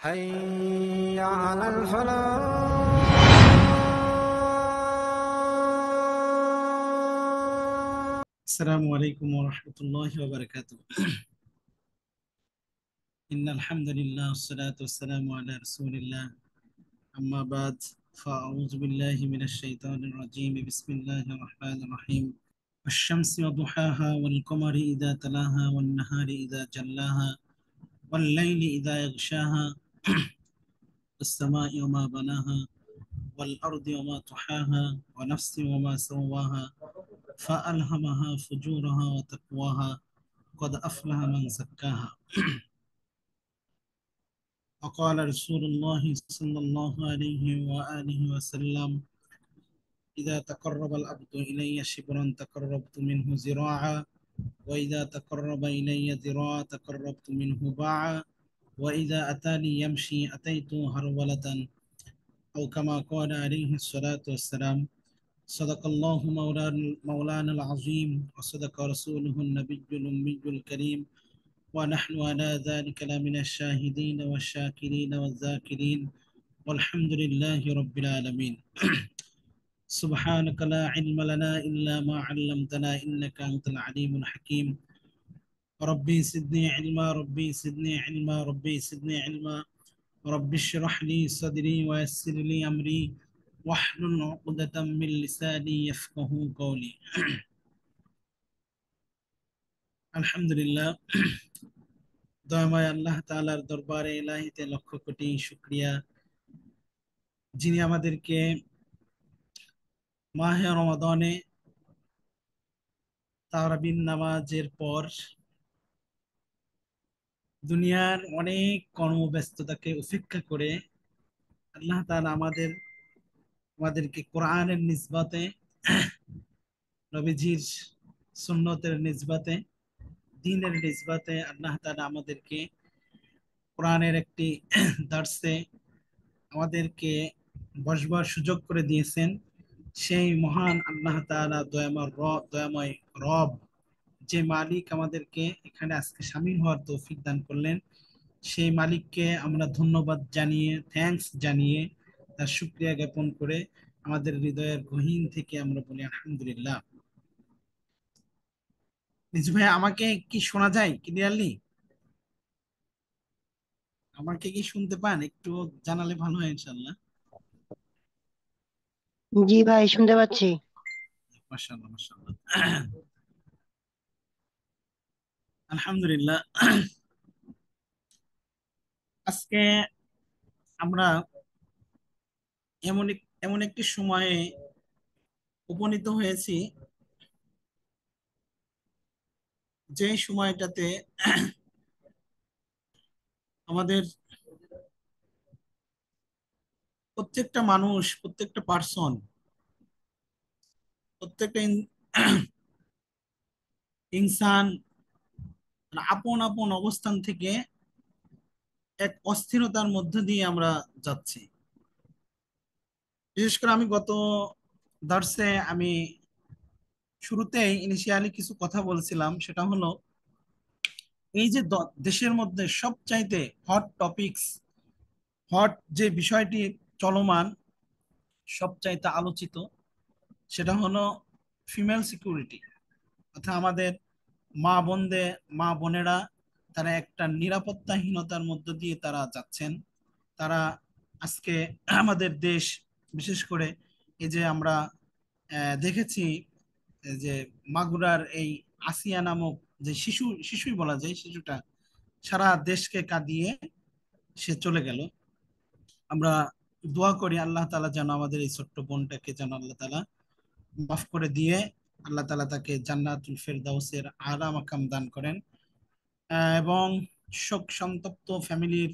حي على الفلاح. السلام عليكم ورحمة الله وبركاته. إن الحمد لله والصلاة والسلام على رسول الله. أما بعد فأعوذ بالله من الشيطان الرجيم. بسم الله الرحمن الرحيم. والشمس وضحاها والقمر إذا تلاها والنهار إذا جلاها والليل إذا يغشاها والسماء وما بناها والأرض وما طحاها ونفس وما سواها فألهمها فجورها وتقواها قد أفلح من زكاها. وقال رسول الله صلى الله عليه وآله وسلم: إذا تقرب العبد إلي شبرا تقربت منه ذراعا، وإذا تقرب إلي ذراعا تقربت منه باعا، وإذا أتاني يمشي أتيته هرولة، أو كما قال عليه الصلاة والسلام. صدق الله مولانا العظيم، وصدق رسوله النبي الأمي الكريم، ونحن على ذلك لمن الشاهدين والشاكرين والذاكرين، والحمد لله رب العالمين. سبحانك لا علم لنا إلا ما علمتنا إنك أنت العليم الحكيم. ربي زدني علما، ربي زدني علما، ربي زدني علما. ربي اشرح لي صدري ويسر لي أمري واحلل عقدة من لساني يفقه قولي. আলহামদুলিল্লাহ, দয়াময় আল্লাহ তাআলার দরবারে ইলাহিতে লক্ষ কোটি শুকরিয়া, যিনি আমাদেরকে মাহে রমাদানে তারাবির নামাজের পর দুনিয়ার অনেক কর্মব্যস্ততাকে উপেক্ষা করে আল্লাহ তাআলা আমাদেরকে কোরআনের নিসবতে, নবীজির সুন্নতের নিসবতে, দ্বীনের নিসবতে আল্লাহ তাআলা আমাদেরকে কোরআনের একটি দার্সে আমাদেরকে বসবার সুযোগ করে দিয়েছেন। সেই মহান আল্লাহ তাআলা দয়াময় রব, যে মালিক আমাদেরকে এখানে আজকে শামিল হওয়ার তৌফিক দান করলেন, সেই মালিককে আমরা ধন্যবাদ জানিয়ে, থ্যাঙ্কস জানিয়ে, তার শুকরিয়া জ্ঞাপন করে আমাদের হৃদয়ের গহীন থেকে আমরা বলি আলহামদুলিল্লাহ। নিজ ভাই, আমাকে কি শোনা যায় ক্লিয়ারলি? আমাকে কি শুনতে পান? একটু জানালে ভালো হয় ইনশাল্লাহ। জি ভাই, শুনতে পাচ্ছি। মাশাআল্লাহ মাশাআল্লাহ। আলহামদুলিল্লাহ। আজকে আমরা এমন একটি সময়ে উপনীত হয়েছি, যে সময়টাতে আমাদের প্রত্যেকটা মানুষ, প্রত্যেকটা পার্সন, প্রত্যেকটা ইনসান আপন আপন অবস্থান থেকে এক অস্থিরতার মধ্য দিয়ে আমরা যাচ্ছি। বিশেষ করে আমি গত দার্সে আমি শুরুতেই ইনিশিয়ালি কিছু কথা বলছিলাম, সেটা হলো এই যে দেশের মধ্যে সবচাইতে হট টপিকস, হট যে বিষয়টি চলমান, সবচাইতে আলোচিত, সেটা হলো ফিমেল সিকিউরিটি। অর্থাৎ আমাদের মা বোনেরা তারা একটা নিরাপত্তাহীনতার মধ্য দিয়ে তারা যাচ্ছেন। তারা আজকে আমাদের দেশ, বিশেষ করে এই যে আমরা দেখেছি যে মাগুরার এই আসিয়া নামক যে শিশুই বলা যায়, শিশুটা সারা দেশকে কাঁদিয়ে সে চলে গেল। আমরা দোয়া করি আল্লাহ তাআলা যেন আমাদের এই ছোট্ট বোনটাকে যেন আল্লাহ তাআলা মাফ করে দিয়ে আল্লাহ তাআলা তাকে জান্নাতুল ফেরদাউসের আলা মাকাম দান করেন। এবং শোক সন্তপ্ত ফ্যামিলির,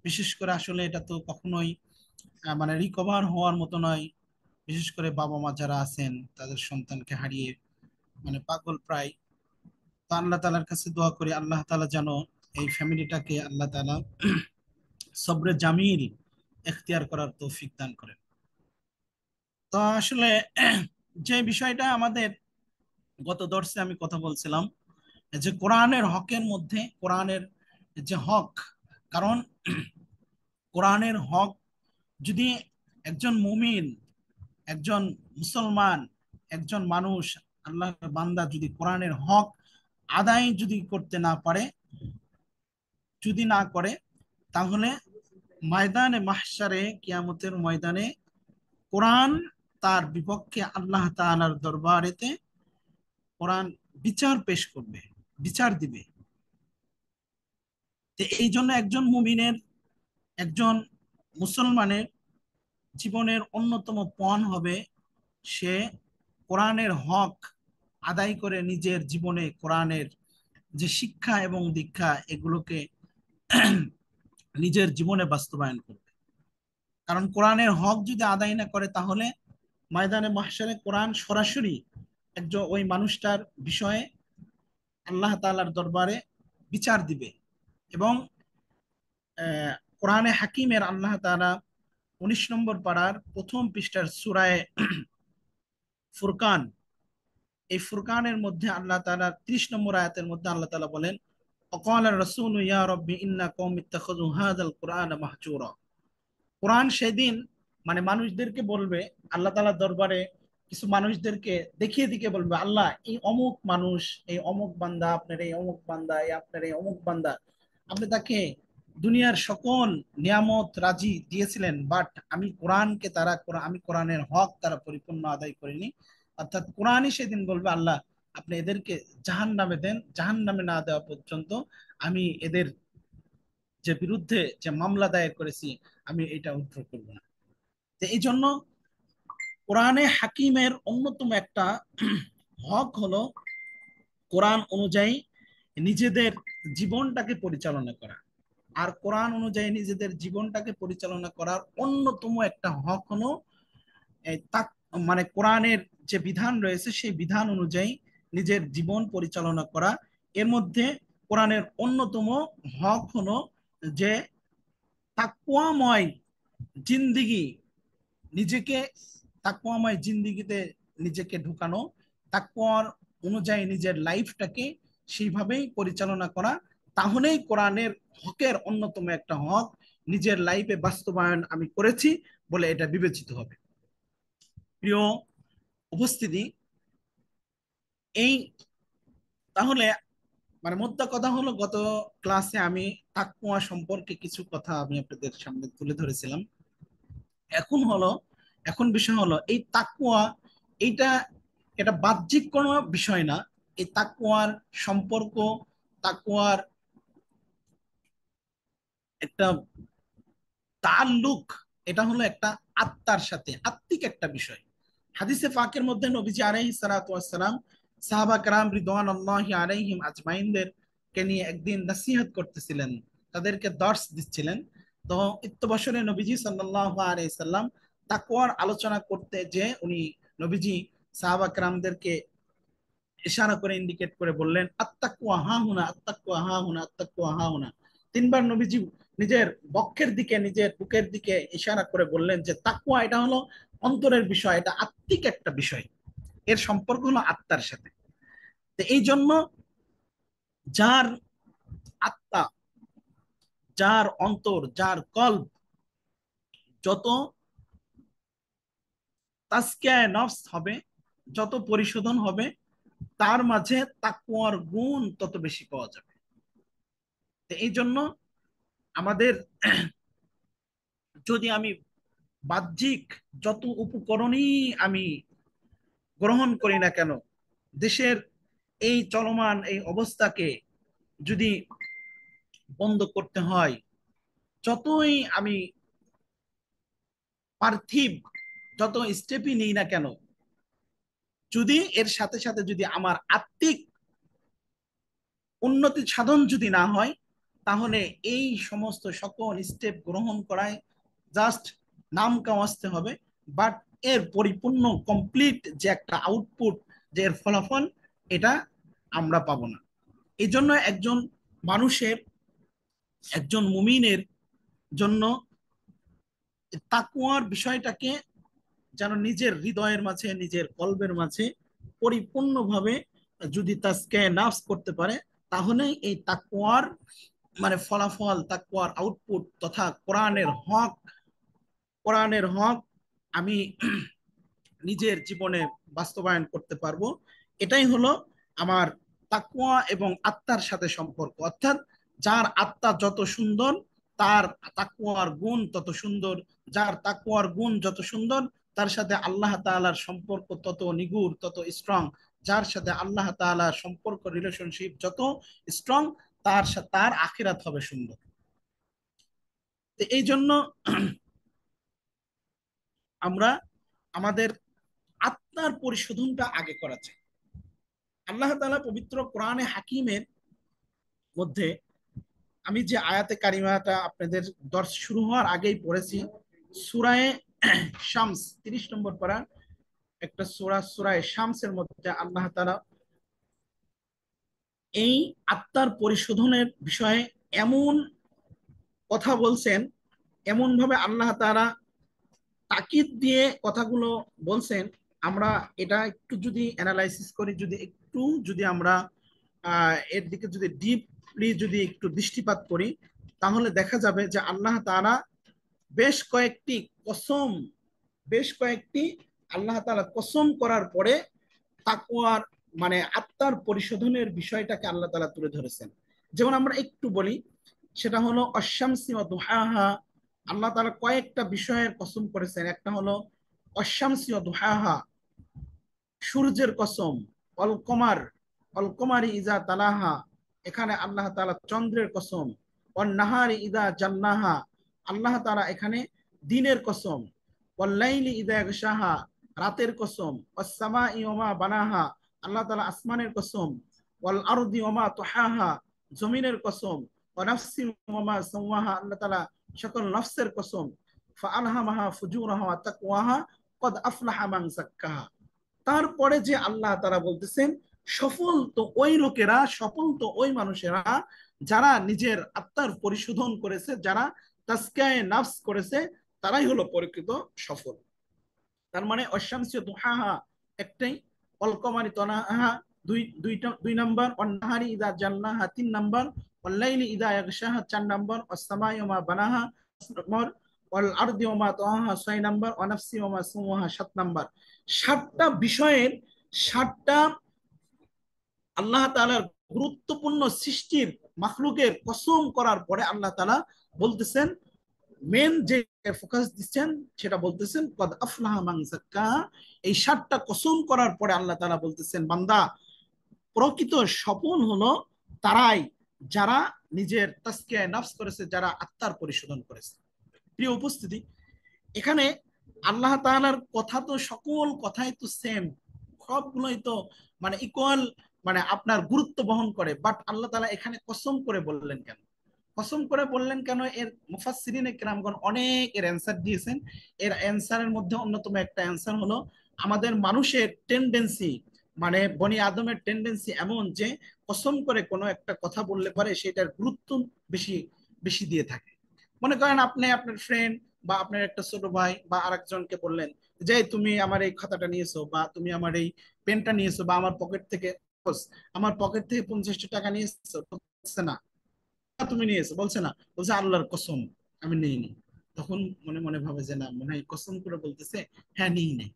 বিশেষ করে আসলে এটা তো কখনোই মানে রিকভার হওয়ার মতো নয়। বিশেষ করে বাবা মা যারা আছেন তাদের সন্তানকে হারিয়ে মানে পাগল প্রায়। তো আল্লাহ তাআলার কাছে দোয়া করি আল্লাহ তাআলা যেন এই ফ্যামিলিটাকে আল্লাহ তাআলা সবরে জামিল এখতিয়ার করার তৌফিক দান করেন। তো আসলে যে বিষয়টা আমাদের গত দর্শে আমি কথা বলছিলাম, যে কোরআনের হকের মধ্যে, কোরআনের যে হক, কারণ কোরআনের হক যদি একজন মুমিন, একজন মুসলমান, একজন মানুষ, আল্লাহর বান্দা যদি কোরআনের হক আদায় যদি করতে না পারে, যদি না করে, তাহলে ময়দানে মাহশারে, কিয়ামতের ময়দানে কোরআন তার বিপক্ষে আল্লাহ তাআলার দরবারেতে কোরআন বিচার পেশ করবে, বিচার দিবে। তো এই জন্য একজন মুমিনের, একজন মুসলমানের জীবনের অন্যতম পণ হবে সে কোরআনের হক আদায় করে নিজের জীবনে কোরআনের যে শিক্ষা এবং দীক্ষা এগুলোকে নিজের জীবনে বাস্তবায়ন করবে। কারণ কোরআনের হক যদি আদায় না করে, তাহলে ময়দানে মাহশারে কোরআন সরাসরি একজন ওই মানুষটার বিষয়ে আল্লাহ তাআলার দরবারে বিচার দিবে। এবং কোরআনে হাকিমের আল্লাহ তাআলা 19 নম্বর পারার প্রথম পৃষ্ঠার সূরায়ে ফুরকান, এই ফুরকানের মধ্যে আল্লাহ তাআলা 30 নম্বর আয়াতের মধ্যে আল্লাহ তাআলা বলেন, অকাল রাসূল ইয়া রব্বি ইন্না কওমি ইত্তাখাযু হাযাল কুরআনা মাহজুরা। কোরআন সেদিন মানে মানুষদেরকে বলবে, আল্লাহ তাআলার দরবারে কিছু মানুষদেরকে দেখিয়ে দিকে বলবে, আল্লাহ এই অমুক মানুষ, এই অমুক বান্দা, আপনার এই অমুক বান্দা, এই আপনার এই অমুক বান্দা, আপনি তাকে দুনিয়ার সকল নিয়ামত রাজি দিয়েছিলেন, বাট আমি কোরআনকে তারা আমি কোরআনের হক তারা পরিপূর্ণ আদায় করিনি। অর্থাৎ কোরআনই সেদিন বলবে, আল্লাহ আপনি এদেরকে জাহান্নামে দেন, জাহান্নামে না দেওয়া পর্যন্ত আমি এদের যে বিরুদ্ধে যে মামলা দায়ের করেছি আমি এটা উদ্ধার করবো না। তো এই জন্য কোরআনে হাকিমের অন্যতম একটা হক হলো কোরআন অনুযায়ী নিজেদের জীবনটাকে পরিচালনা করা। আর কোরআন অনুযায়ী নিজেদের জীবনটাকে পরিচালনা করার অন্যতম একটা হক হলো মানে কোরআনের যে বিধান রয়েছে সেই বিধান অনুযায়ী নিজের জীবন পরিচালনা করা। এর মধ্যে কোরআনের অন্যতম হক হলো যে তাকওয়াময় জিন্দিগি, নিজেকে তাকওয়াময় জিন্দিগিতে নিজেকে ঢুকানো, তাকওয়ার অনুযায়ী নিজের লাইফটাকে সেইভাবেই পরিচালনা করা। তাহলেই কোরআনের হকের অন্যতম একটা হক নিজের লাইফে বাস্তবায়ন আমি করেছি বলে এটা বিবেচিত হবে। প্রিয় উপস্থিতি, এই তাহলে মানে মোদ্দা কথা হলো, গত ক্লাসে আমি তাকওয়া সম্পর্কে কিছু কথা আমি আপনাদের সামনে তুলে ধরেছিলাম। এখন হলো, এখন বিষয় হলো এই তাকওয়া, এইটা এটা বাহ্যিক কোনো বিষয় না। এই তাকওয়ার সম্পর্ক, তাকওয়ার একটা তাল্লুক, এটা হলো একটা আত্মার সাথে, আত্মিক একটা বিষয়। হাদিসে পাকের মধ্যে নবীজি আলাইহিস সালাতু ওয়াস সালাম সাহাবা کرام রিদওয়ানুল্লাহি আলাইহিম আজমাইনদের কে নিয়ে একদিন নসিহত করতেছিলেন, তাদেরকে দর্শ দিচ্ছিলেন। তো ইত্তবসরে নবীজি সাল্লাল্লাহু আলাইহি সাল্লাম তাকওয়ার আলোচনা করতে যে উনি নবীজি সাহাবা کرامদেরকে ইশারা করে ইন্ডিকেট করে বললেন, আত্তাকওয়া হা হুনা, আত্তাকওয়া হা হুনা, আত্তাকওয়া হা হুনা। তিনবার নবীজি নিজের বক্ষের দিকে, নিজের বুকের দিকে ইশারা করে বললেন যে তাকওয়া এটা হলো অন্তরের বিষয়, এটা আত্মিক একটা বিষয়, এর সম্পর্ক হলো আত্মার সাথে। তো এই জন্য যার আত্মা, যার অন্তর, যার কল্ব যত তাজকিয়ায়ে নফস হবে, যত পরিশোধন হবে, তার মাঝে তাকওয়ার গুণ তত বেশি পাওয়া যাবে। তো এই জন্য আমাদের যদি আমি বাহ্যিক যত উপকরণই আমি গ্রহণ করি না কেন, দেশের এই চলমান এই অবস্থাকে যদি বন্ধ করতে হয়, যতই আমি পার্থিব যত স্টেপই নিই না কেন, যদি এর সাথে সাথে যদি আমার আত্মিক উন্নতি সাধন যদি না হয়, তাহলে এই সমস্ত সকল স্টেপ গ্রহণ করায় জাস্ট নাম কামাতে হবে, বাট এর পরিপূর্ণ কমপ্লিট যে একটা আউটপুট, যে এর ফলাফল, এটা আমরা পাবো না। এই জন্য একজন মানুষের, একজন মুমিনের জন্য তাকওয়ার বিষয়টাকে যেন নিজের হৃদয়ের মাঝে, নিজের কলবের মাঝে পরিপূর্ণভাবে যদি তাজকিয়ে নাফস করতে পারে, তাহলে এই তাকওয়ার মানে ফলাফল, তাকওয়ার আউটপুট তথা কোরআনের হক আমি নিজের জীবনে বাস্তবায়ন করতে পারবো। এটাই হলো আমার তাকওয়া এবং আত্মার সাথে সম্পর্ক। অর্থাৎ যার আত্মা যত সুন্দর, তার তাকওয়ার গুণ তত সুন্দর। যার তাকওয়ার গুণ যত সুন্দর, তার সাথে আল্লাহ তাআলার সম্পর্ক তত নিগুড়, তত স্ট্রং। যার সাথে আল্লাহ তাআলার সম্পর্ক, রিলেশনশিপ যত স্ট্রং, তার আখিরাত হবে সুন্দর। তো এই জন্য আমরা আমাদের আত্মার পরিশোধনটা আগে করা চাই। আল্লাহ তাআলা পবিত্র কোরআনে হাকিমের মধ্যে, আমি যে আয়াতে কারিমাটা আপনাদের দর্শ শুরু হওয়ার আগেই পড়েছি, সূরায়ে শামস 30 নম্বর পারা একটা সূরা, সূরায়ে শামসের মধ্যে আল্লাহ তাআলা এই আত্মার পরিশোধনের বিষয়ে এমন কথা বলছেন, এমন ভাবে আল্লাহ তাআলা তাকিদ দিয়ে কথাগুলো বলছেন। আমরা এটা একটু যদি অ্যানালাইসিস করি, যদি আমরা এর দিকে যদি ডিপলি যদি একটু দৃষ্টিপাত করি, তাহলে দেখা যাবে যে আল্লাহ তাআলা বেশ কয়েকটি কসম বেশ কয়েকটি আল্লাহ তাআলা কসম করার পরে তাকওয়ার মানে আত্মার পরিশোধনের বিষয়টাকে আল্লাহ তাআলা তুলে ধরেছেন। যেমন আমরা একটু বলি, সেটা হলো অশামসি ওয়া দুহাহা। আল্লাহ তাআলা কয়েকটা বিষয়ের কসম করেছেন। একটা হলো অশামসি ওয়া দুহাহা, সূর্যের কসম। অল কমার, অল কমারি ইজা তালাহা, এখানে আল্লাহ তাআলা চন্দ্রের কসম। অন নাহারি ইদা জান্নাহা, আল্লাহ তাআলা এখানে দিনের কসম। ওয়াল লাইলি ইদা ইয়াগশাহা, রাতের কসম। ওয়াস সামাই ওয়া মা বানাহা, আল্লাহ তাআলা আসমানের কসম। ওয়াল আরদি ওয়া মা তুহাহা, জমিনের কসম। ওয়া নাফসি ওয়া মা সাওয়াহা, আল্লাহ তাআলা সকল নফসের কসম। ফাআলহামাহা ফুজুরাহা ওয়া তাকওয়াহা কদ আফলাহা মান যাক্কাহা। তারপরে যে আল্লাহ তারা বলতেছেন সফল তো ওই মানুষেরা যারা নিজের আত্মার পরিশোধন করেছে, যারা তাসকিয়ায়ে নাফস করেছে, তারাই হলো প্রকৃত সফল। তার মানে অশামসিয় দুহাহা একটাই, অলকমারি তনাহা দুই নাম্বার, অন্নাহারি ইদা জান্নাহা 3 নাম্বার, অল্লাইলি ইদা ইয়াগশাহা 4 নাম্বার, অসসামাই ওয়া বানাহা 5 নম্বর, ওয়াল আরদি ওয়া মা তাহাহা 6 নাম্বার, ওয়া নাফসি ওয়া মা সাওয়াহা 7 নাম্বার। 7টা বিষয়ের 7টা আল্লাহ তাআলার গুরুত্বপূর্ণ সৃষ্টির মাখলুকের কসম করার পরে আল্লাহ তাআলা বলতেছেন, মেন যে ফোকাস দিচ্ছেন সেটা বলতেছেন কদ আফলাহা মান যাক্কাহা। এই 7টা কসম করার পরে আল্লাহ তাআলা বলতেছেন, বান্দা প্রকৃত সফল হলো তারাই যারা নিজের তাসকিয়ায়ে নফস করেছে, যারা আত্মার পরিশোধন করেছে। প্রিয় উপস্থিতি, এখানে আল্লাহ তাআলার কথা তো সকল কথাই তো সেম, সবগুলোই তো মানে ইকুয়াল, মানে আপনার গুরুত্ব বহন করে। বাট আল্লাহ তাআলা এখানে কসম করে বললেন কেন? কসম করে বললেন কেন? এর মুফাসসিরিনে কেরামগণ অনেক এর অ্যান্সার দিয়েছেন। এর অ্যান্সারের মধ্যে অন্যতম একটা অ্যান্সার হলো, আমাদের মানুষের টেন্ডেন্সি, মানে বনি আদমের টেন্ডেন্সি এমন যে কসম করে কোনো একটা কথা বললে পারে সেটার গুরুত্ব বেশি বেশি দিয়ে থাকে। মনে করেন আপনি আপনার ফ্রেন্ড বা আপনার একটা ছোট ভাই বা আরেকজনকে বললেন যে তুমি আমার এই খাতাটা নিয়েছো, বা তুমি আমার এই পেনটা নিয়েছো, বা আমার পকেট থেকে 50টা টাকা নিয়েছো, বলছে না তুমি নিয়েছো, বলছে না, বলছে আল্লাহর কসম আমি নিইনি। তখন মনে মনে ভাবে যে না, মনে হয় কসম করে বলতেছে, হ্যাঁ নিই নাই।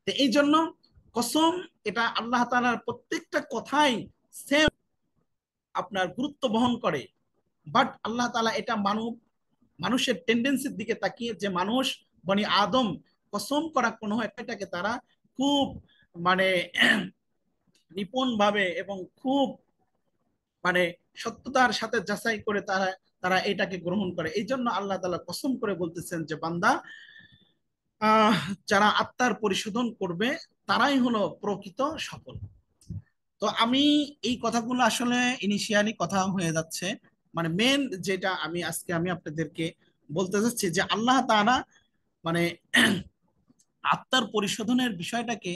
তো এই জন্য কসম, এটা আল্লাহ তাআলার প্রত্যেকটা কথাই সেম আপনার গুরুত্ব বহন করে। বাট আল্লাহ তাআলা এটা মানুষের টেন্ডেন্সির দিকে তাকিয়ে, যে মানুষ বনি আদম কসম করা কোনো একটাকে তারা খুব মানে নিপুণ ভাবে এবং খুব মানে সত্যতার সাথে যাচাই করে তারা তারা এটাকে গ্রহণ করে। এই জন্য আল্লাহ তাআলা কসম করে বলতেছেন যে বান্দা, আহ যারা আত্মার পরিশোধন করবে তারাই হলো প্রকৃত সফল। তো আমি এই কথাগুলো আসলে ইনিশিয়ালি কথা হয়ে যাচ্ছে, মানে মেন যেটা আমি আপনাদেরকে বলতে চাচ্ছি যে আল্লাহ তাআলা মানে আত্মার পরিশোধনের বিষয়টাকে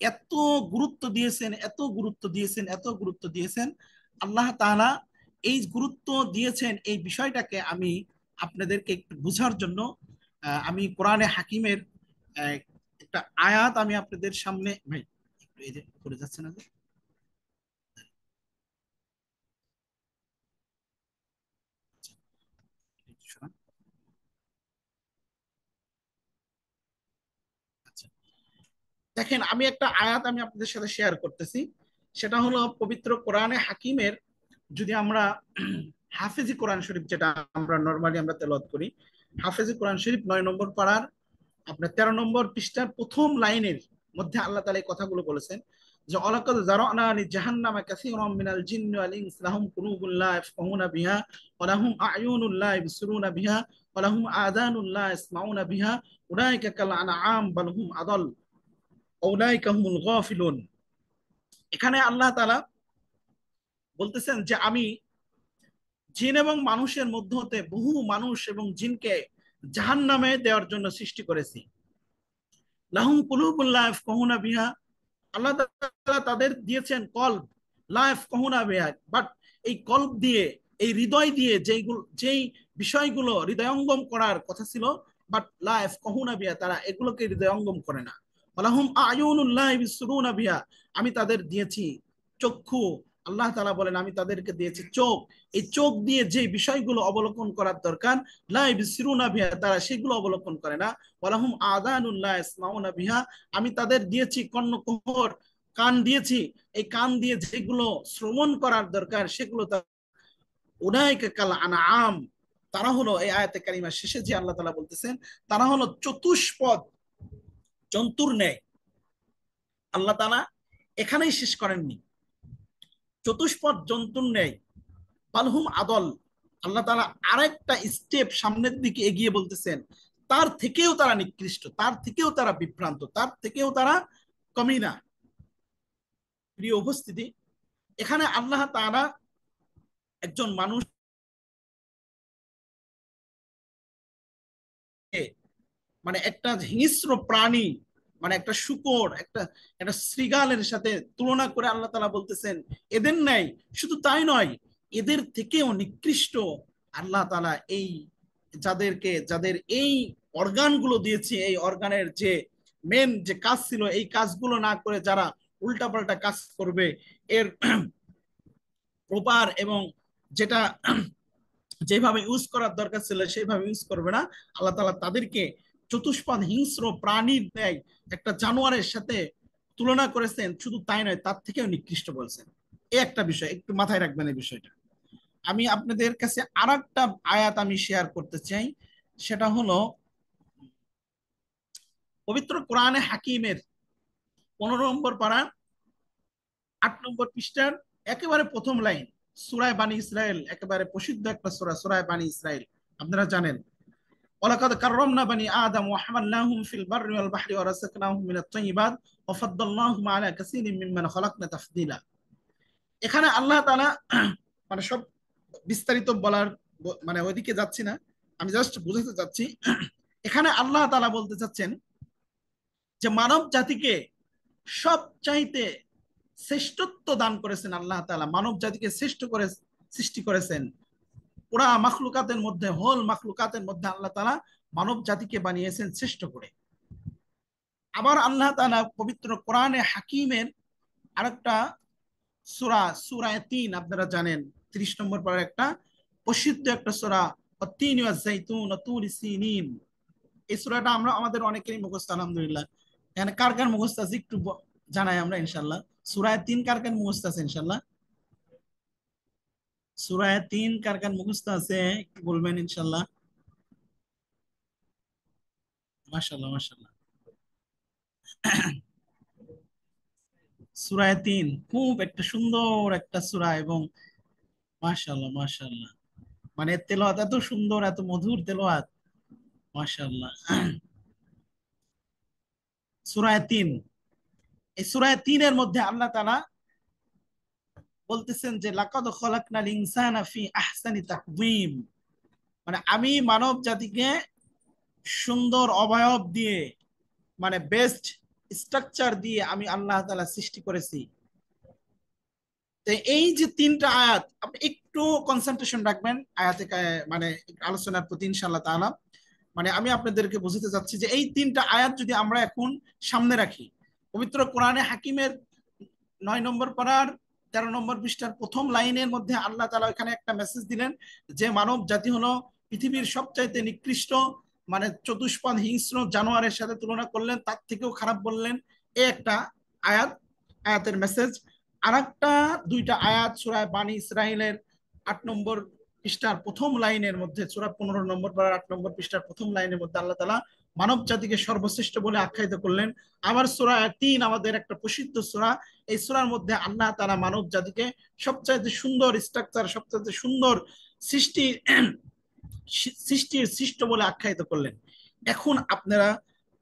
এত গুরুত্ব দিয়েছেন, এত গুরুত্ব দিয়েছেন, এত গুরুত্ব দিয়েছেন। আল্লাহ তাআলা এই গুরুত্ব দিয়েছেন এই বিষয়টাকে আমি আপনাদেরকে একটু বোঝার জন্য আমি কোরআনে হাকিমের আহ, একটা আয়াত আমি আপনাদের সামনে, ভাই একটু এই যে করে যাচ্ছে না যে, দেখেন, আমি একটা আয়াত আমি আপনাদের সাথে শেয়ার করতেছি। সেটা হলো পবিত্র কোরআনে হাকিমের, যদি আমরা হাফেজি কোরআন শরীফ, যেটা আমরা নর্মালি আমরা তেলাওয়াত করি, হাফেজি কোরআন শরীফ 9 নম্বর পারার আপনার 13 নম্বর পৃষ্ঠার প্রথম লাইনের মধ্যে আল্লাহ তাআলা এই কথাগুলো বলেছেন যে অলাকাদ যারানা লি জাহান্নামা কাসীরাম মিনাল জিন্নি ওয়াল ইনস লাহুম কুলুবুন লা ইয়াফকাহুনা বিহা ওয়া লাহুম আ'য়ুনুন লা ইবসিরুনা বিহা ওয়া লাহুম আযানুন লা ইয়াসমাউনা বিহা উলাইকা কাল আনআম বাল হুম আদাল উলাইকা হুমুল গাফিলুন। এখানে আল্লাহ তাআলা বলতেছেন যে আমি জিন এবং মানুষের মধ্য হতে বহু মানুষ এবং জিনকে জাহান্নামে দেওয়ার জন্য সৃষ্টি করেছি। লাহুম কুলুবুন লা ইয়াফকাহুনা বিহা, আল্লাহ তাআলা তাদের দিয়েছেন কলব, লা ইয়াফকাহুনা বিহা, বাট এই কলব দিয়ে, এই হৃদয় দিয়ে যেই বিষয়গুলো হৃদয়ঙ্গম করার কথা ছিল, বাট লা ইয়াফকাহুনা বিহা, তারা এগুলোকে হৃদয়ঙ্গম করে না। ওয়ালাহুম আ'য়ুনুন লা ইবসিরুনা বিহা, আমি তাদের দিয়েছি চক্ষু। আল্লাহ তাআলা বলেন আমি তাদেরকে দিয়েছি চোখ, এই চোখ দিয়ে যে বিষয়গুলো অবলোকন করার দরকার, লা ইবসিরুনা বিহা, তারা সেগুলো অবলোকন করে না। ওয়ালাহুম আযানুন লা ইয়াসমাউনা বিহা, আমি তাদের দিয়েছি কর্ণকুহর, কান দিয়েছি, এই কান দিয়ে যেগুলো শ্রবণ করার দরকার সেগুলো উলাইকা কাল আনআম, তারা হলো, এই আয়াতে কারিমা শেষে যে আল্লাহ তাআলা বলতেছেন তারা হলো চতুষ্পদ জন্তুর ন্যায়। আল্লাহ তাআলা এখানেই শেষ করেননি, চতুষ্পদ জন্তুর ন্যায়, বালহুম আদল, আল্লাহ তাআলা আরেকটা স্টেপ সামনের দিকে এগিয়ে বলতেছেন তার থেকেও তারা নিকৃষ্ট, তার থেকেও তারা বিভ্রান্ত, তার থেকেও তারা কমিনা। প্রিয় উপস্থিতি, এখানে আল্লাহ তাআলা একজন মানুষকে, মানে একটা হিংস্র প্রাণী, মানে একটা শূকর, একটা একটা শৃগালের সাথে তুলনা করে আল্লাহ তাআলা বলতেছেন এদের নাই। শুধু তাই নয়, এদের থেকেও নিকৃষ্ট আল্লাহ তাআলা এই যাদের এই অর্গানগুলো দিয়েছে, এই অর্গানের যে মেন যে কাজ ছিল, এই কাজগুলো না করে যারা উল্টাপাল্টা কাজ করবে, এর প্রপার এবং যেটা যেভাবে ইউজ করার দরকার ছিল সেইভাবে ইউজ করবে না, আল্লাহ তাআলা তাদেরকে চতুষ্পদ হিংস্র প্রাণীর ন্যায় একটা জানোয়ারের সাথে তুলনা করেছেন। শুধু তাই নয়, তার থেকেও নিকৃষ্ট বলছেন। এই একটা বিষয় একটু মাথায় রাখবেন, এই বিষয়টা। আমি আপনাদের কাছে আর একটা আয়াত আমি শেয়ার করতে চাই। সেটা হলো পবিত্র কোরআনে হাকিমের 15 নম্বর পারা 8 নম্বর পৃষ্ঠার একেবারে প্রথম লাইন, সূরা বানী ইসরাইল, একেবারে প্রসিদ্ধ একটা সূরা, সূরা বানী ইসরাইল, আপনারা জানেন। ولقد كرمنا بني آدم وحملناهم في البر والبحر ورزقناهم من الطيبات وفضلناهم على كثير ممن خلقنا تفضيلا। এখানে আল্লাহ তাআলা মানে সব বিস্তারিত বলার মানে ওইদিকে যাচ্ছি না, আমি জাস্ট বুঝাতে চাচ্ছি। এখানে আল্লাহ তাআলা বলতে চাচ্ছেন যে মানব জাতিকে সব চাইতে শ্রেষ্ঠত্ব দান করেছেন আল্লাহ তাআলা, মানব জাতিকে শ্রেষ্ঠ করে সৃষ্টি করেছেন। পুরা মাখলুকাতের মধ্যে, হোল মাখলুকাতের মধ্যে আল্লাহ তাআলা মানব জাতিকে বানিয়েছেন শ্রেষ্ঠ করে। আবার আল্লাহ তাআলা পবিত্র কোরআনে হাকিমের আরেকটা সূরা, সূরা ৩, আপনারা জানেন 30 নম্বর পারার একটা প্রসিদ্ধ একটা সূরা, ওয়াত-তিনি ওয়াজ-যাইতুন ওয়া তুরি সিনিন। এই সূরাটা আমরা আমাদের অনেকেরই মুখস্থ আলহামদুলিল্লাহ। এখানে কার কার মুখস্থ আছে একটু জানাই আমরা ইনশাআল্লাহ। সূরা ৩ কার কার মুখস্থ আছে ইনশাআল্লাহ? সূরা ৩ কার কার মুখস্থ আছে একটু বলবেন ইনশাআল্লাহ। মাশাআল্লাহ মাশাআল্লাহ। সূরা ৩ খুব একটা সুন্দর একটা সূরা, এবং মাশাআল্লাহ মাশাআল্লাহ, মানে তেলাওয়াত এত সুন্দর, এত মধুর তেলাওয়াত, মাশাআল্লাহ। সূরা ৩, এই সূরা ৩ এর মধ্যে আল্লাহ তাআলা বলতেছেন যে লাকাদ খলাকনাল ইনসানা ফি আহসানি তাকওয়িম, মানে আমি মানব জাতিকে সুন্দর অবয়ব দিয়ে, মানে বেস্ট স্ট্রাকচার দিয়ে আমি আল্লাহ তাআলা সৃষ্টি করেছি। তো এই যে 3টা আয়াত আপনি একটু কনসেন্ট্রেশন রাখবেন আয়াতে, মানে আলোচনার প্রতি ইনশাআল্লাহ তাআলা। মানে আমি আপনাদেরকে বুঝাতে চাচ্ছি যে এই 3টা আয়াত যদি আমরা এখন সামনে রাখি, পবিত্র কোরআনে হাকিমের 9 নম্বর পারার 13 নম্বর পৃষ্ঠার প্রথম লাইনের মধ্যে আল্লাহ তাআলা এখানে একটা মেসেজ দিলেন যে মানব জাতি হলো পৃথিবীর সবচাইতে নিকৃষ্ট, মানে চতুষ্পদ হিংস্র জানোয়ারের সাথে তুলনা করলেন, তার থেকেও খারাপ বললেন। এই একটা আয়াত, আয়াতের মেসেজ। আরেকটা দুইটা আয়াত সূরা বানী ইসরাইলের 8 নম্বর পৃষ্ঠার প্রথম লাইনের মধ্যে, সূরা 15 নম্বর পারার 8 নম্বর পৃষ্ঠার প্রথম লাইনের মধ্যে আল্লাহ তাআলা মানব জাতিকে সর্বশ্রেষ্ঠ বলে আখ্যায়িত করলেন। আবার সূরা 3 আমাদের একটা প্রসিদ্ধ সূরা, এই সূরার মধ্যে আল্লাহ তাআলা মানব জাতিকে সবচাইতে সুন্দর স্ট্রাকচার, সবচাইতে সুন্দর সৃষ্টি সৃষ্টির সৃষ্ট বলে আখ্যায়িত করলেন। এখন আপনারা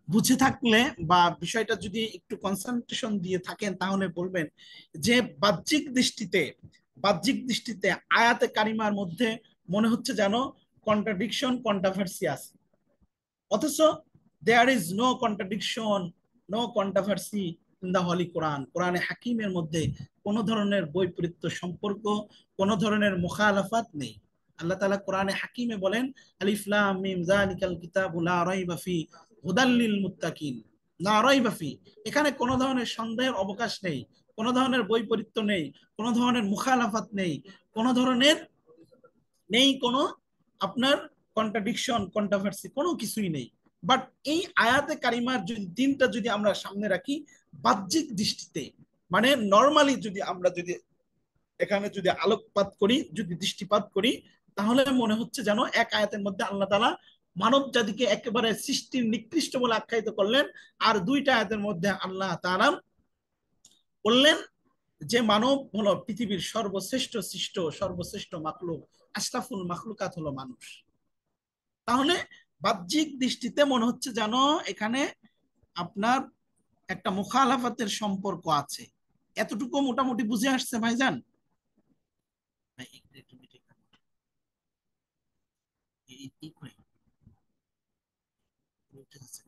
বুঝে থাকলে বা বিষয়টা যদি একটু কনসেন্ট্রেশন দিয়ে থাকেন তাহলে বলবেন যে বাহ্যিক দৃষ্টিতে আয়াতে কারিমার মধ্যে মনে হচ্ছে যেন কন্ট্রাডিকশন, কন্ট্রোভার্সি আছে, অথচ there is no contradiction, no controversy in the holy Quran. কোরআনে হাকিমের মধ্যে কোনো ধরনের বৈপরীত্য সম্পর্ক, কোনো ধরনের মুখালাফাত নেই। আল্লাহ তাআলা কোরআনে হাকিমে বলেন, আলিফ লাম মিম যালিকাল কিতাবু লা রাইবা ফি হুদাল লিল মুত্তাকিন। লা রাইবা ফি, এখানে কোনো ধরনের সন্দেহের অবকাশ নেই, কোনো ধরনের বৈপরীত্য নেই, কোনো ধরনের মুখালাফাত নেই, কোনো ধরনের কোনো আপনার কন্ট্রাডিকশন, কন্ট্রোভার্সি কোনো কিছুই নেই। বাট এই আয়াতে কারিমার যদি দিনটা যদি আমরা সামনে রাখি বাহ্যিক দৃষ্টিতে, মানে নরমালি যদি এখানে যদি আলোকপাত করি, যদি দৃষ্টিপাত করি, তাহলে মনে হচ্ছে যেন এক আয়াতের মধ্যে আল্লাহ তাআলা মানব জাতিকে একেবারে সৃষ্টির নিকৃষ্ট বলে আখ্যায়িত করলেন, আর দুইটা আয়াতের মধ্যে আল্লাহ তাআলা বললেন যে মানব হলো পৃথিবীর সর্বশ্রেষ্ঠ সৃষ্ট, সর্বশ্রেষ্ঠ মাখলুক, আশরাফুল মাখলুকাত হলো মানুষ। তাহলে বাহ্যিক দৃষ্টিতে মনে হচ্ছে যেন এখানে আপনার একটা মুখালাফাতের সম্পর্ক আছে। এতটুকু মোটামুটি বুঝে আসছে ভাইজান? ভাই একটু মিটিং এই করে ঠিক আছে।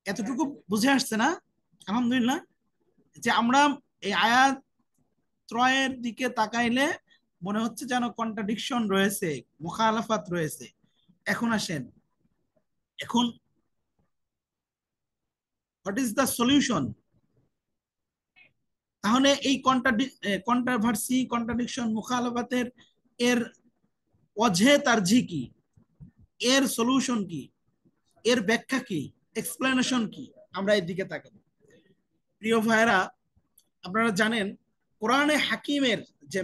এতটুকু বুঝে আসছে না? আলহামদুলিল্লাহ। যে আমরা এই আয়াত ত্রয়ের দিকে তাকাইলে মনে হচ্ছে যেন কন্ট্রাডিকশন রয়েছে, মুখালাফাত রয়েছে। এখন আসেন, এখন হোয়াট ইজ দ্য সলিউশন? তাহলে এই কন্ট্রাভার্সি, কন্ট্রাডিকশন, মুখালাফাতের এর অজে তারজি কি, এর সলিউশন কি, এর ব্যাখ্যা কি, এক্সপ্লেনেশন কি? আমরা এর দিকে তাকাবো। প্রিয় ভাইরা, আপনারা জানেন কোরআনে হাকিমের যে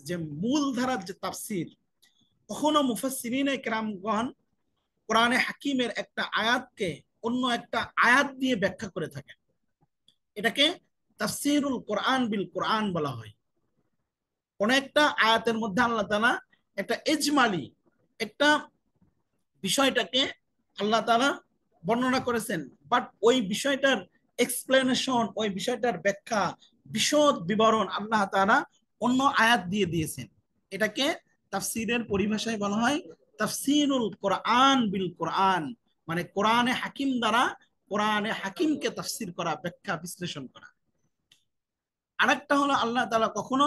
যে মূল ধারার যে তাফসির, কখনো মুফাসসিরিনে কেরামগণ কোরআনে হাকিমের একটা আয়াতকে অন্য একটা আয়াত দিয়ে ব্যাখ্যা করে থাকেন। এটাকে তাফসিরুল কোরআন বিল কোরআন বলা হয়। কোন একটা আয়াতের মধ্যে আল্লাহ তাআলা একটা ইজমালি একটা বিষয়টাকে আল্লাহ তাআলা বর্ণনা করেছেন, বাট ওই বিষয়টার এক্সপ্লেনেশন, ওই বিষয়টার ব্যাখ্যা, বিশদ বিবরণ আল্লাহ তাআলা অন্য আয়াত দিয়ে দিয়েছেন। এটাকে তাফসীরের পরিভাষায় বলা হয় তাফসীরুল কোরআন বিল কোরআন, মানে কোরআনে হাকিম দ্বারা কোরআনে হাকিমকে তাফসীর করা, ব্যাখ্যা বিশ্লেষণ করা। আরেকটা হলো আল্লাহ তাআলা কখনো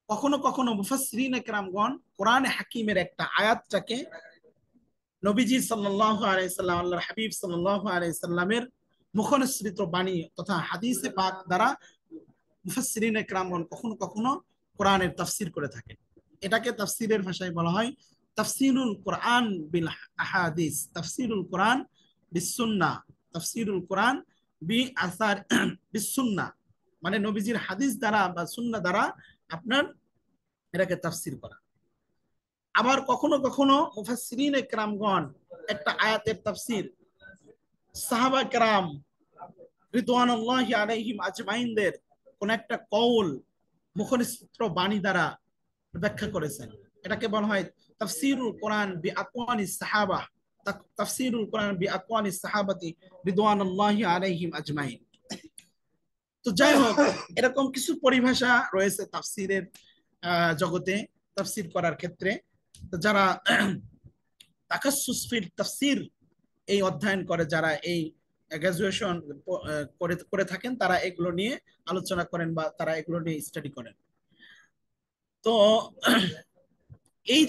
কখনো কখনো মুফাসসিরিনে কেরামগণ কোরআনে হাকিমের একটা আয়াতটাকে নবীজি সাল্লাল্লাহু আলাইহি সাল্লাম, আল্লাহর হাবিব সাল্লাল্লাহু আলাইহি সাল্লামের মুখনিসৃত বাণী তথা হাদিসে পাক দ্বারা মুফাসসিরিনে কেরামগণ কখনো কখনো কোরআনের তাফসীর করে থাকেন। এটাকে তাফসীরের ভাষায় বলা হয় তাফসীরুল কোরআন বিল আহাদিস, তাফসীরুল কোরআন বিস সুন্নাহ, তাফসীরুল কোরআন বি আসার বিস সুন্নাহ, মানে নবীজির হাদিস দ্বারা বা সুন্নাহ দ্বারা আপনার এটাকে তাফসীর করা। আবার কখনো কখনো মুফাসসিরিনে কেরামগণ একটা আয়াতের তাফসীর সাহাবা কেরাম রিদওয়ানুল্লাহি আলাইহিম আজমাইনদের কোন একটা কওল, মুখনিসৃত বাণী দ্বারা ব্যাখ্যা করেছেন। এটাকে বলা হয় তাফসীরুল কোরআন বি আকওয়ানিস সাহাবা, তাফসীরুল কোরআন বি আকওয়ানিস সাহাবাতি রিদওয়ানুল্লাহি আলাইহিম আজমাইন। তো যাই হোক, এরকম কিছু পরিভাষা রয়েছে তাফসীরের জগতে, তাফসীর করার ক্ষেত্রে। যারা তাকাসসুস ফিল তাফসীর এই অধ্যয়ন করে, যারা এই গ্রাজুয়েশন করে থাকেন, তারা এগুলো নিয়ে আলোচনা করেন বা তারা এগুলো নিয়ে স্টাডি করেন। তো এই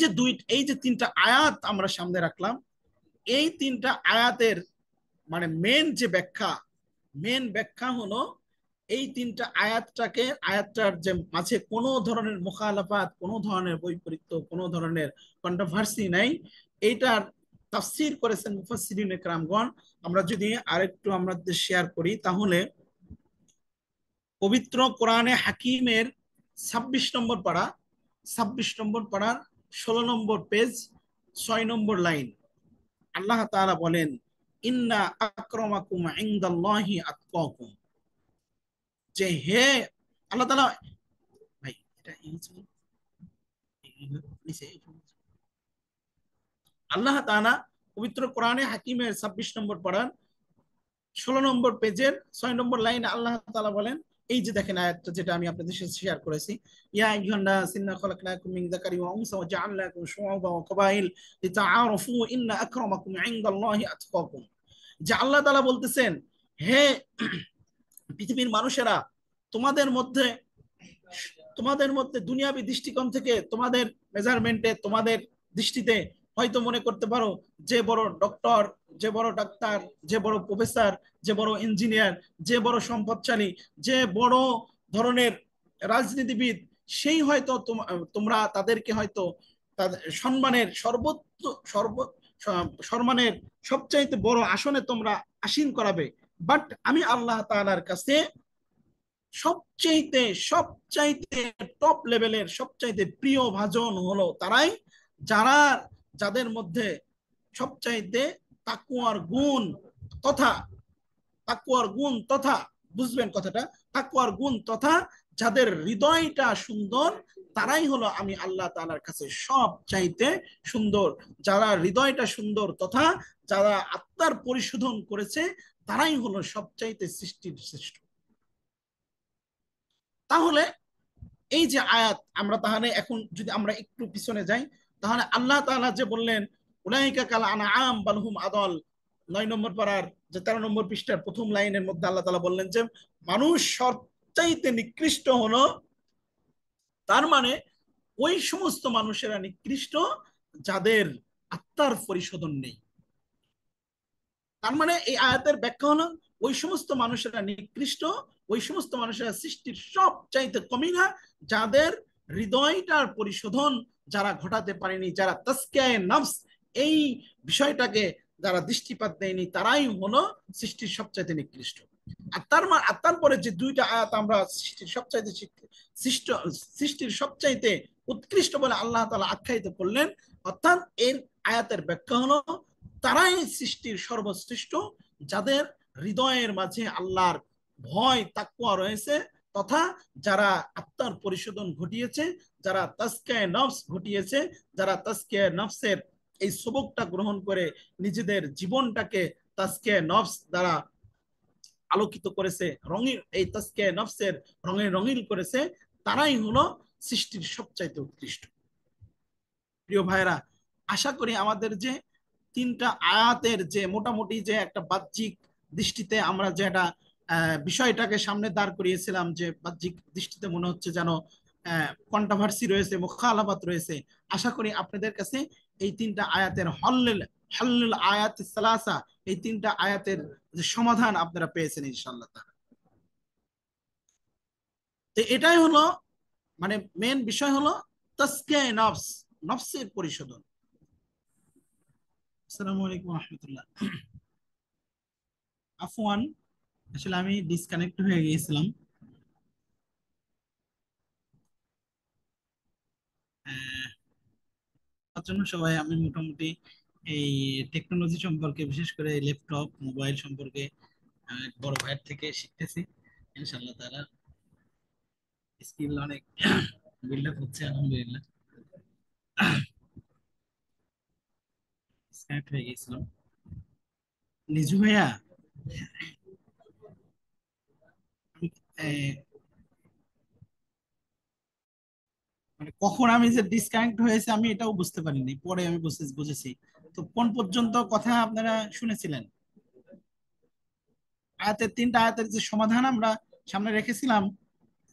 যে তিনটা আয়াত আমরা সামনে রাখলাম, এই তিনটা আয়াতের মানে মেন ব্যাখ্যা হলো এই তিনটা আয়াতটার যে মাঝে কোনো ধরনের মুখালাফাত, কোনো ধরনের বৈপরীত্য, কোনো ধরনের কন্ট্রোভার্সি নাই, এইটার তাফসীর করেছেন মুফাসসিরিনে কেরামগণ। আমরা যদি আরেকটু আমাদের শেয়ার করি, তাহলে পবিত্র কোরআনে হাকিমের 26 নম্বর পারা, 26 নম্বর পাড়ার 16 নম্বর পেজ, 6 নম্বর লাইন, আল্লাহ তাআলা বলেন, ইন্না আক্রামাকুম ইনদাল্লাহি আতকাকুম, যে হে আল্লাহ তাআলা, ভাই এটা আল্লাহ তাআলা পবিত্র কোরআনে হাকিমের 26 নম্বর পাড়ার 16 নম্বর পেজের 6 নম্বর লাইনে আল্লাহ তাআলা বলেন, এই যে দেখেন আয়াতটা যেটা আমি আপনাদের সাথে শেয়ার করেছি, ইয়া আইয়ুহান নাস ইন্না খলাকনাকুম মিন যাকারিন ওয়া উনসা ওয়া জাআলনাকুম শুউবান ওয়া কাবাইল লিতাআরাফু ইন্না আকরামাকুম ইনদাল্লাহি আতকাকুম। যে আল্লাহ তাআলা বলতেছেন, হে পৃথিবীর মানুষেরা, তোমাদের মধ্যে তোমাদের মধ্যে দুনিয়াবী দৃষ্টিকোণ থেকে, তোমাদের মেজারমেন্টে, তোমাদের দৃষ্টিতে হয়তো মনে করতে পারো যে বড় ডক্টর, যে বড় ডাক্তার, যে বড় প্রফেসর, যে বড় ইঞ্জিনিয়ার, যে বড় সম্পদশালী, যে বড় ধরনের রাজনীতিবিদ, সেই হয়তো তোমরা তাদেরকে হয়তো তাদের সম্মানের সর্ব সম্মানের সবচাইতে বড় আসনে তোমরা আসীন করাবে। বাট আমি আল্লাহ তাআলার কাছে সবচাইতে সবচাইতে টপ লেভেলের সবচাইতে প্রিয় ভাজন হলো তারাই, যারা যাদের মধ্যে সবচাইতে তাকওয়ার গুণ তথা তাকওয়ার গুণ তথা বুঝবেন কথাটা, তাকওয়ার গুণ তথা যাদের হৃদয়টা সুন্দর, তারাই হলো আমি আল্লাহ তাআলার কাছে সবচাইতে সুন্দর। যারা হৃদয়টা সুন্দর তথা যারা আত্মার পরিশোধন করেছে, তারাই হলো সবচাইতে সৃষ্টির শ্রেষ্ঠ। তাহলে এই যে আয়াত, আমরা তাহলে এখন যদি আমরা একটু পিছনে যাই, তাহলে আল্লাহ তাআলা যে বললেন উলাইকা কাল আনআম বাল হুম আদল, 9 নম্বর পারার যে 13 নম্বর পৃষ্ঠার প্রথম লাইনের মধ্যে আল্লাহ তাআলা বললেন যে মানুষ সবচাইতে নিকৃষ্ট হলো, তার মানে ওই সমস্ত মানুষেরা নিকৃষ্ট যাদের আত্মার পরিশোধন নেই। তার মানে এই আয়াতের ব্যাখ্যা হলো ওই সমস্ত মানুষেরা নিকৃষ্ট, ওই সমস্ত মানুষেরা সৃষ্টির সবচাইতে কমিনা, যাদের হৃদয়টার পরিশোধন যারা ঘটাতে পারেনি, যারা তাসকিয়ায়ে নফস এই বিষয়টাকে যারা দৃষ্টিপাত দেয়নি, তারাই হলো সৃষ্টির সবচাইতে নিকৃষ্ট। আর তারপরে যে দুইটা আয়াত আমরা সৃষ্টির সবচাইতে সৃষ্ট সৃষ্টির সবচাইতে উৎকৃষ্ট বলে আল্লাহ তাআলা আখ্যায়িত করলেন, অর্থাৎ এর আয়াতের ব্যাখ্যা হলো তারাই সৃষ্টির সর্বশ্রেষ্ঠ, যাদের হৃদয়ের মাঝে আল্লাহর ভয় তাকওয়া রয়েছে, তথা যারা আত্মার পরিশোধন ঘটিয়েছে, যারা তাসকিয়ায়ে নফস ঘটিয়েছে, যারা তাসকিয়ায়ে নফসের এই সবকটা গ্রহণ করে নিজেদের জীবনটাকে তাসকিয়ায়ে নফস দ্বারা আলোকিত করেছে, রঙিন এই তাসকিয়ায়ে নফসের রঙে রঙিন করেছে, তারাই হলো সৃষ্টির সবচাইতে উৎকৃষ্ট। প্রিয় ভাইরা, আশা করি আমাদের যে তিনটা আয়াতের যে মোটামুটি যে একটা বাহ্যিক দৃষ্টিতে আমরা যেটা বিষয়টাকে সামনে দাঁড় করিয়েছিলাম, যে বাহ্যিক দৃষ্টিতে মনে হচ্ছে যেন কন্ট্রোভার্সি রয়েছে, মুখালাফাত রয়েছে, আশা করি আপনাদের কাছে এই তিনটা আয়াতের হল্লুল হল্লুল আয়াত সালাসা, এই তিনটা আয়াতের যে সমাধান আপনারা পেয়েছেন ইনশাআল্লাহ তাআলা। তো এটাই হলো মানে মেন বিষয় হলো তাসকিয়ায়ে নফস, নফসের পরিশোধন। আসসালামু আলাইকুম রহমতুল্লাহ। আফওয়ান, আসলে আমি ডিসকানেক্ট হয়ে গিয়েছিলাম। তার জন্য সবাই আমি মোটামুটি এই টেকনোলজি সম্পর্কে, বিশেষ করে ল্যাপটপ মোবাইল সম্পর্কে বড় ভাইয়ের থেকে শিখতেছি। ইনশাআল্লাহ তাআলা স্কিল অনেক বিল্ড আপ হচ্ছে আলহামদুলিল্লাহ। ডিসকানেক্ট হয়ে গিয়েছিলাম। লিজু ভাইয়া, আমি মানে কখন আমি যে ডিসকানেক্ট হয়েছে আমি এটাও বুঝতে পারিনি, পরে আমি বুঝেছি। তো কোন পর্যন্ত কথা আপনারা শুনেছিলেন? তিনটা আয়াতের যে সমাধান আমরা সামনে রেখেছিলাম,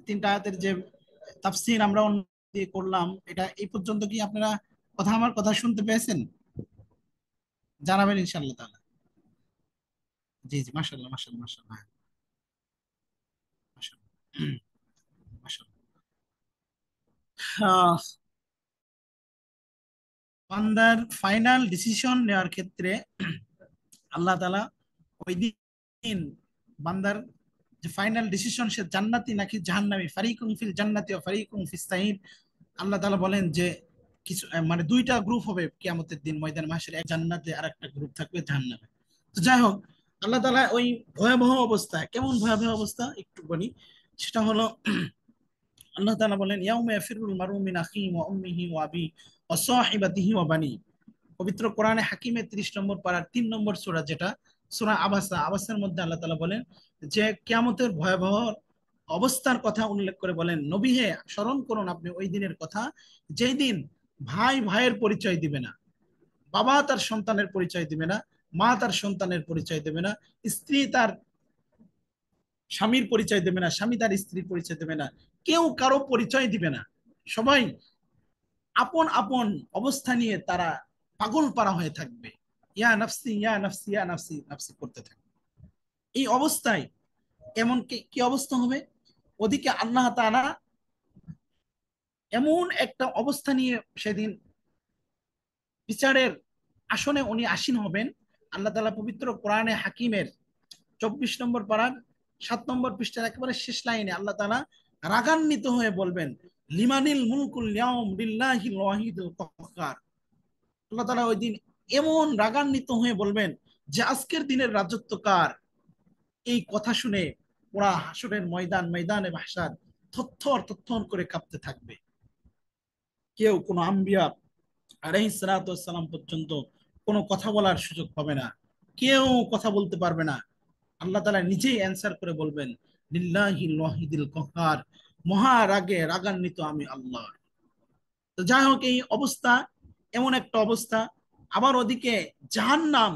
তিনটা আয়াতের যে তাফসীর আমরা দিয়ে করলাম, এটা এই পর্যন্ত কি আপনারা আমার কথা শুনতে পেয়েছেন? জানাবেন ইনশাআল্লাহ তাআলা। জি জি, মাশাআল্লাহ মাশাআল্লাহ মাশাআল্লাহ। আহ, বান্দার ফাইনাল ডিসিশন নেওয়ার ক্ষেত্রে আল্লাহ তাআলা ওই দিন বান্দার যে ফাইনাল ডিসিশন, সে জান্নাতি নাকি জাহান্নামী, ফারিকুম ফিল জান্নাতি ওয়া ফারিকুম ফিস সাঈর, আল্লাহ তাআলা বলেন যে কিছু মানে দুইটা গ্রুপ হবে কিয়ামতের দিন ময়দান মাহশারে, এক জান্নাতে আর একটা গ্রুপ থাকবে জাহান্নামে। তো যাই হোক, আল্লাহ তাআলা ওই ভয়াবহ অবস্থা, কেমন ভয়াবহ অবস্থা একটু বলি। সেটা হলো আল্লাহ তাআলা বলেন ইয়াউমা ইয়াফিরুল মারউ মিন আখিহি ওয়া উম্মিহি ওয়া আবিহি ওয়া সাহিবাতিহি ওয়া বানি। পবিত্র কোরআনে হাকিমের 30 নম্বর পারার 3 নম্বর সূরা, যেটা সূরা আবাসা, আবাসের মধ্যে আল্লাহ তাআলা বলেন যে কিয়ামতের ভয়াবহ অবস্থার কথা উল্লেখ করে বলেন, নবী হে স্মরণ করুন আপনি ওই দিনের কথা, যেই দিন ভাই ভাইয়ের পরিচয় দিবে না, বাবা তার সন্তানের পরিচয় দিবে না, মা তার সন্তানের পরিচয় দেবে না, স্ত্রী তার স্বামীর পরিচয় দেবে না, স্বামী তার স্ত্রীর পরিচয় দেবে না, কেউ কারো পরিচয় দিবে না। সবাই আপন আপন অবস্থা নিয়ে তারা পাগল পারা হয়ে থাকবে, ইয়া নাফসি ইয়া নাফসি ইয়া নাফসি নাফসি করতে থাকবে। এই অবস্থায় এমন কি কি অবস্থা হবে, ওদিকে আল্লাহ তাআলা এমন একটা অবস্থা নিয়ে সেদিন বিচারের আসনে উনি আসীন হবেন। আল্লাহ তাআলা পবিত্র কোরআনে হাকিমের 24 নম্বর পারার 7 নম্বর পৃষ্ঠার একেবারে শেষ লাইনে আল্লাহ তাআলা রাগান্বিত হয়ে বলবেন, লিমানিল মুলকুল ইয়াউম লিল্লাহিল ওয়াহিদুল কাহ্হার। আল্লাহ তাআলা ওই দিন এমন রাগান্বিত হয়ে বলবেন যে আজকের দিনের রাজত্ব কার। এই কথা শুনে ওরা হাসরের ময়দানে মাহশার থরথর থরথর করে কাঁপতে থাকবে। কেউ কোনো আম্বিয়া আলাইহিস সালাতু ওয়াস সালাম পর্যন্ত কোনো কথা বলার সুযোগ পাবে না, কেউ কথা বলতে পারবে না। আল্লাহ তাআলা নিজেই অ্যান্সার করে বলবেন, লিল্লাহিল ওয়াহিদিল কাহ্হার, মহা রাগে রাগান্বিত আমি আল্লাহ। তো যাই হোক, এই অবস্থা এমন একটা অবস্থা। আবার ওদিকে জাহান্নাম,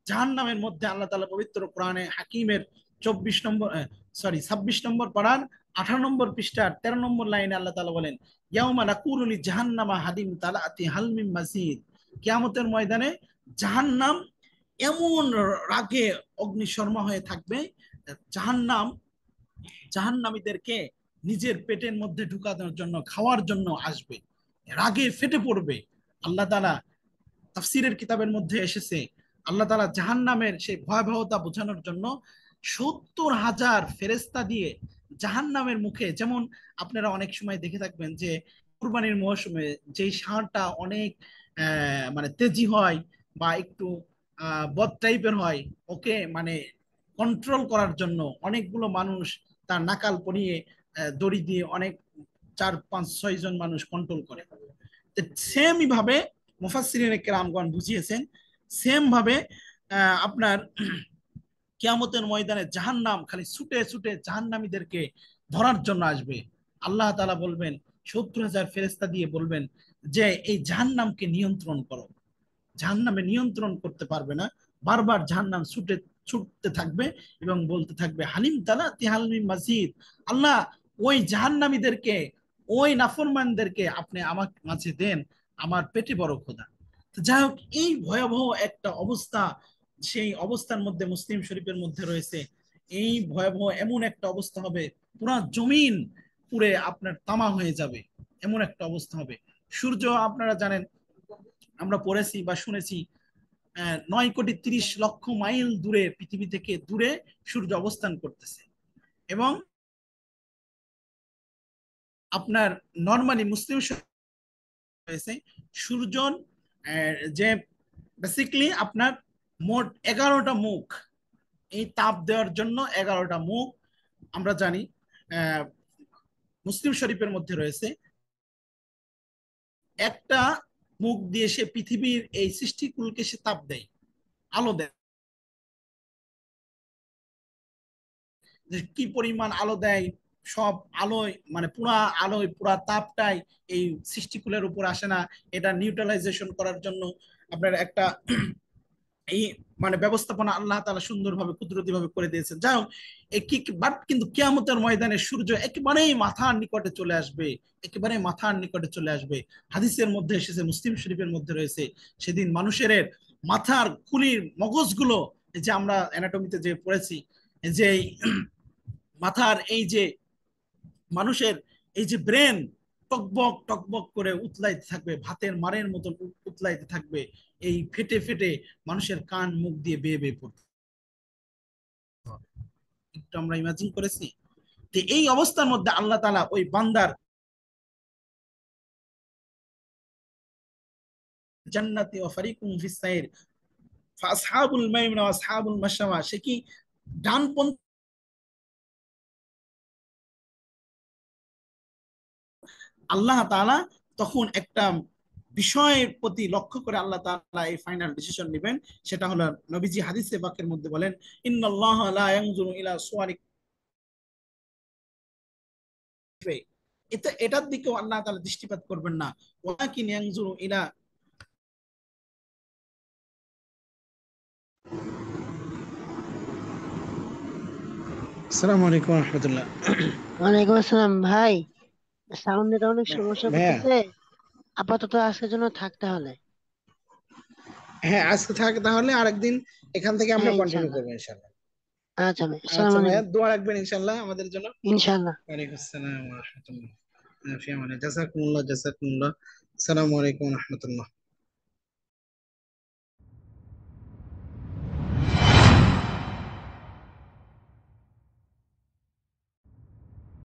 জাহান্নামের মধ্যে আল্লাহ তাআলা পবিত্র কোরআনে হাকিমের 26 নম্বর পারার 18 নম্বর পৃষ্ঠার 13 নম্বর লাইনে আল্লাহ তাআলা বলেন, ইয়াউমা নাকুলু লি জাহান্নামা হাদিম তালাতি হাল মিন মাজিদ। কিয়ামতের ময়দানে জাহান্নাম এমন রাগে অগ্নিশর্মা হয়ে থাকবে, জাহান্নাম জাহান্নামীদেরকে নিজের পেটের মধ্যে ঢুকানোর জন্য, খাওয়ার জন্য আসবে, রাগে ফেটে পড়বে। আল্লাহ তাআলা তাফসীরের কিতাবের মধ্যে এসেছে, আল্লাহ তাআলা জাহান্নামের সেই ভয়াবহতা বোঝানোর জন্য 70,000 ফেরেশতা দিয়ে জাহান্নামের মুখে, যেমন আপনারা অনেক সময় দেখে থাকবেন যে কুরবানির মৌসুমে যেই ষাঁড়টা অনেক মানে তেজি হয় বা একটু বদ টাইপের হয়, ওকে মানে কন্ট্রোল করার জন্য অনেকগুলো মানুষ তার নাকাল পরিয়ে দড়ি দিয়ে অনেক 4 5 6 জন মানুষ কন্ট্রোল করে। সেমই ভাবে মুফাসসিরিনে কেরামগণ বুঝিয়েছেন, সেম ভাবে আপনার কিয়ামতের ময়দানে জাহান্নাম খালি ছুটে ছুটে জাহান্নামীদেরকে ধরার জন্য আসবে। আল্লাহ তাআলা বলবেন, 70,000 ফেরেশতা দিয়ে বলবেন যে এই জাহান্নামকে নিয়ন্ত্রণ করো। জাহান্নামে নিয়ন্ত্রণ করতে পারবে না, বারবার জাহান্নাম ছুটতে থাকবে এবং বলতে থাকবে, হালিম তালা তিহালমিম মাজিদ। আল্লাহ, ওই জাহান্নামীদেরকে, ওই নাফরমানদেরকে আপনি আমার মাঝে দেন, আমার পেটে বড় ক্ষুধা। তো যাই হোক, এই ভয়াবহ একটা অবস্থা, সেই অবস্থার মধ্যে মুসলিম শরীফের মধ্যে রয়েছে, এই ভয়াবহ এমন একটা অবস্থা হবে, পুরা জমিন পুড়ে আপনার তামা হয়ে যাবে, এমন একটা অবস্থা হবে। সূর্য, আপনারা জানেন, আমরা পড়েছি বা শুনেছি 9,30,00,000 মাইল দূরে, পৃথিবী থেকে দূরে সূর্য অবস্থান করতেছে। এবং আপনার নর্মালি মুসলিম হয়েছে সূর্য যে বেসিক্যালি আপনার মোট 11টা মুখ, এই তাপ দেওয়ার জন্য 11টা মুখ আমরা জানি। মুসলিম শরীফের মধ্যে রয়েছে, একটা মুখ দিয়ে সে পৃথিবীর এই সৃষ্টিকুলকে সে তাপ দেয়, আলো দেয়। যে কি পরিমাণ আলো দেয়, সব আলোয় মানে পুরা আলোয় পুরা তাপটাই এই সৃষ্টিকুলের উপর আসে না, এটা নিউট্রালাইজেশন করার জন্য আপনার একটা এই মানে ব্যবস্থাপনা আল্লাহ তাআলা সুন্দরভাবে কুদরতি ভাবে করে দিয়েছেন। যাই হোক, বাট কিন্তু কিয়ামতের ময়দানে সূর্য একেবারেই মাথার নিকটে চলে আসবে, একেবারে মাথার নিকটে চলে আসবে। হাদিসের মধ্যে এসেছে, মুসলিম শরীফের মধ্যে রয়েছে, সেদিন মানুষের মাথার খুলির মগজগুলো, যে আমরা অ্যানাটমিতে যে পড়েছি, যে মাথার এই যে মানুষের এই যে ব্রেন টকবক টকবক করে উতলাইতে থাকবে, ভাতের মারের মতন উতলাইতে থাকবে, এই ফেটে ফেটে মানুষের কান মুখ দিয়ে বেয়ে বেয়ে পড়তে হবে। একটু আমরা ইমাজিন করেছি। তো এই অবস্থার মধ্যে আল্লাহ তাআলা ওই বান্দার জান্নাতি ওয়া ফারিকুম ফিস সাইর ফাসহাবুল মাইমনা ওয়া আসহাবুল মাশামা, সে কি ডানপন্থী, আল্লাহ তাআলা তখন একটা বিষয়ের প্রতি লক্ষ্য করে আল্লাহ তাআলা এই ফাইনাল ডিসিশন নেবেন। সেটা হলো নবীজি হাদিসে পাকের মধ্যে বলেন, ইন্নাল্লাহ লা ইয়ানজুরু ইলা সুওয়ারিকুম, এটার দিকেও আল্লাহ তাআলা দৃষ্টিপাত করবেন না, ওয়ালাকিন ইয়ানজুরু ইলা। আসসালামু আলাইকুম ওয়া রাহমাতুল্লাহ। ওয়ালাইকুম আসসালাম ভাই। সাউন্ডের অনেক সমস্যা ভাইয়া, করতেছে। আপাতত আজকের জন্য থাক তাহলে। হ্যাঁ আজকে থাক, তাহলে আরেকদিন এখান থেকে আমরা হ্যাঁ কন্টিনিউ ইনশাল্লাহ। করবো ইনশাআল্লাহ। আচ্ছা ভাই, আচ্ছা আসসালামু ভাইয়া, আলাইকুম। দোয়া রাখবেন ইনশাআল্লাহ আমাদের জন্য। ইনশাল্লাহ। ওয়ালাইকুম আসসালাম ওয়া রাহমাতুল্লাহ। ফি আমান, জাযাকুমুল্লাহ জাযাকুমুল্লাহ। আসসালামু আলাইকুম ওয়া রাহমাতুল্লাহ।